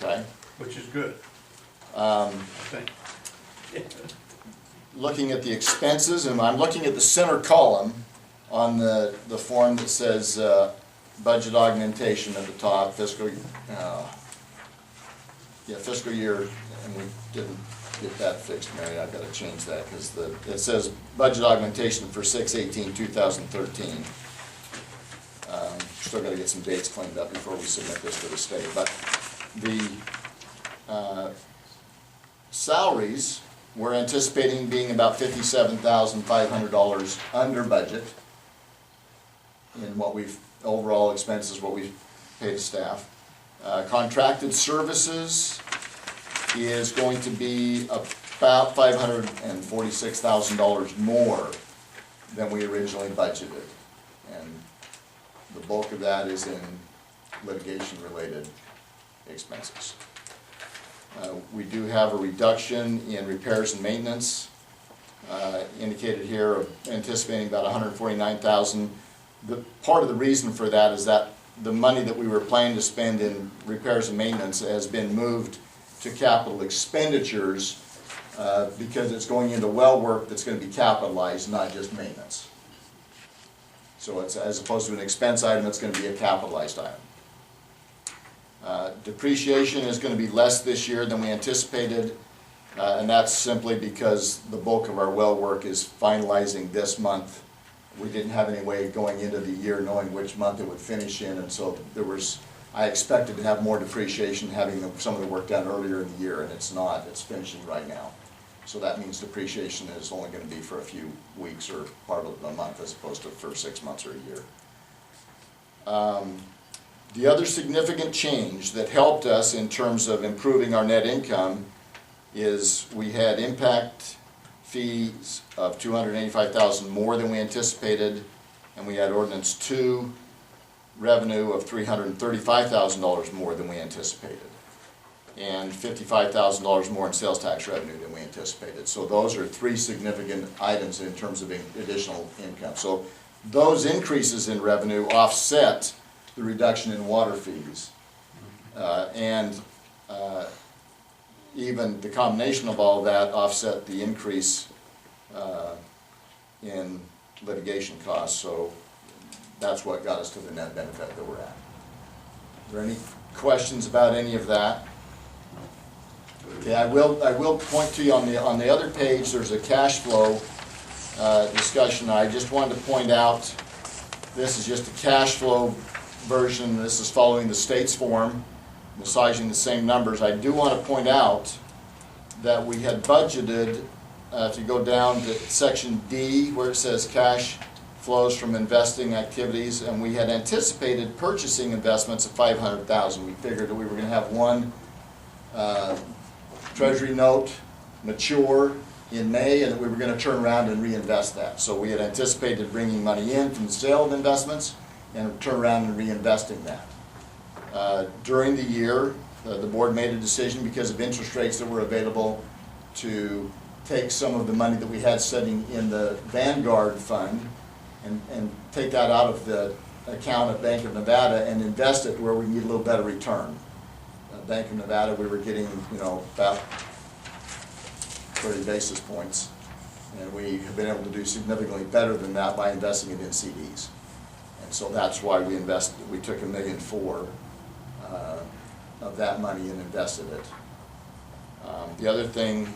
Okay. Which is good, Um, I think. Looking at the expenses, and I'm looking at the center column on the form that says budget augmentation at the top, fiscal year, and we didn't get that fixed, Mary. I've got to change that because it says budget augmentation for 6/18/2013. Still got to get some dates cleaned up before we submit this to the state. But the salaries, we're anticipating being about $57,500 under budget in what we've, overall expenses, what we've paid staff. Contracted services is going to be about $546,000 more than we originally budgeted. And the bulk of that is in litigation-related expenses. We do have a reduction in repairs and maintenance, indicated here of anticipating about $149,000. Part of the reason for that is that the money that we were planning to spend in repairs and maintenance has been moved to capital expenditures because it's going into well work that's going to be capitalized, not just maintenance. So it's, as opposed to an expense item, it's going to be a capitalized item. Depreciation is going to be less this year than we anticipated, and that's simply because the bulk of our well work is finalizing this month. We didn't have any way going into the year knowing which month it would finish in, and so I expected to have more depreciation having some of the work done earlier in the year, and it's not. It's finishing right now. So that means depreciation is only going to be for a few weeks or part of a month as opposed to for 6 months or a year. The other significant change that helped us in terms of improving our net income is we had impact fees of $285,000 more than we anticipated, and we had Ordinance 2 revenue of $335,000 more than we anticipated, and $55,000 more in sales tax revenue than we anticipated. So those are three significant items in terms of additional income. So those increases in revenue offset the reduction in water fees, and even the combination of all that offset the increase in litigation costs. So that's what got us to the net benefit that we're at. Are there any questions about any of that? Okay, I will point to you on the other page. There's a cash flow discussion. I just wanted to point out this is just a cash flow version. This is following the state's form, massaging the same numbers. I do want to point out that we had budgeted, if you go down to section D where it says cash flows from investing activities, and we had anticipated purchasing investments of $500,000. We figured that we were going to have one treasury note mature in May, and that we were going to turn around and reinvest that. So we had anticipated bringing money in from the sale of investments and turn around and reinvesting that. During the year, the board made a decision because of interest rates that were available to take some of the money that we had sitting in the Vanguard fund and take that out of the account at Bank of Nevada and invest it where we need a little better return. Bank of Nevada, we were getting, about 30 basis points, and we have been able to do significantly better than that by investing it in CDs. And so that's why we took $1.4 million of that money and invested it. The other thing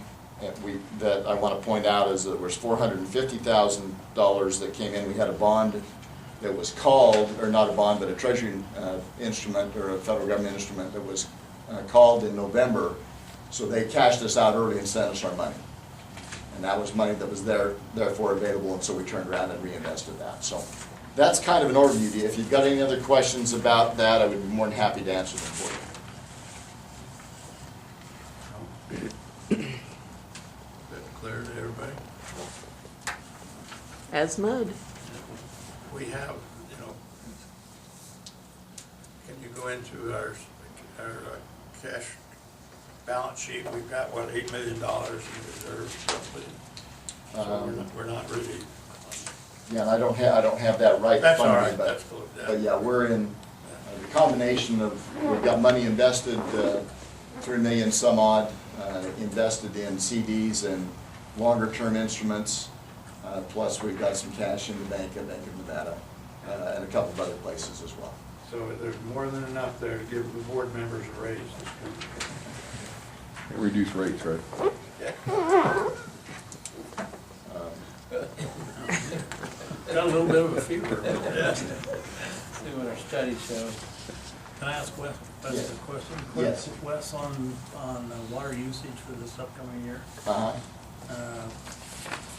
that I want to point out is that there was $450,000 that came in. We had a bond that was called, or not a bond, but a treasury instrument or a federal government instrument that was called in November. So they cashed us out early and sent us our money. And that was money that was therefore available, and so we turned around and reinvested that. So that's kind of an overview. If you've got any other questions about that, I would be more than happy to answer them for you. Is that clear to everybody? As mud. We have, can you go into our cash balance sheet? We've got, what, $8 million in reserves roughly. So we're not really. Yeah, and I don't have that right in That's front all of me, right. but, That's cool. but yeah, we're in the combination of, we've got money invested 3 million some odd invested in CDs and longer term instruments. Plus we've got some cash in the bank at Bank of Nevada and a couple of other places as well. So there's more than enough there to give the board members a raise. Reduce rates, right? Got a little bit of a fever. See what our study shows. Can I ask Wes a Yes. question? Yes. Wes, on water usage for this upcoming year,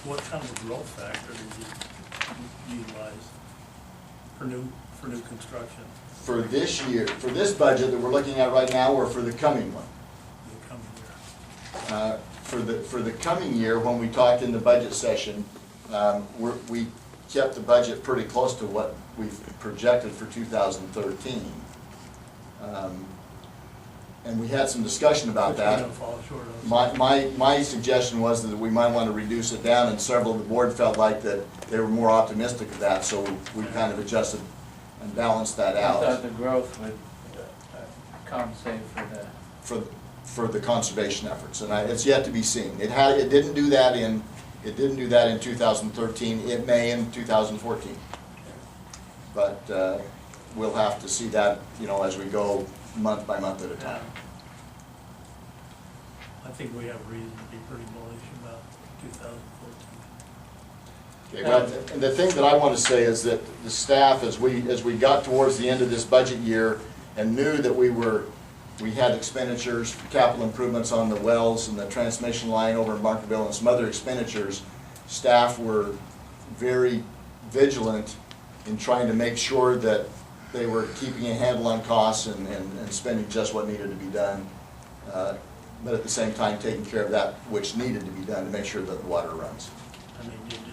what kind of growth factor did you utilize for new construction For this year, for this budget that we're looking at right now, or for the coming one? for the coming year? For the coming year, when we talked in the budget session, we kept the budget pretty close to what we've projected for 2013. And we had some discussion about Which we're that. gonna fall short of. My suggestion was that we might want to reduce it down, and several of the board felt like that they were more optimistic of that, so we kind of adjusted and balanced that I thought out the growth would compensate for the, for the conservation efforts, and it's yet to be seen. It didn't do that in 2013. It may in 2014, but we'll have to see that, you know, as we go month by month at a time. I think we have reason to be pretty bullish about 2014. Okay, well, and the thing that I want to say is that the staff, as we got towards the end of this budget year and knew that we had expenditures for capital improvements on the wells and the transmission line over in Markville and some other expenditures, staff were very vigilant in trying to make sure that they were keeping a handle on costs and spending just what needed to be done, but at the same time taking care of that which needed to be done to make sure that the water runs. I mean, you just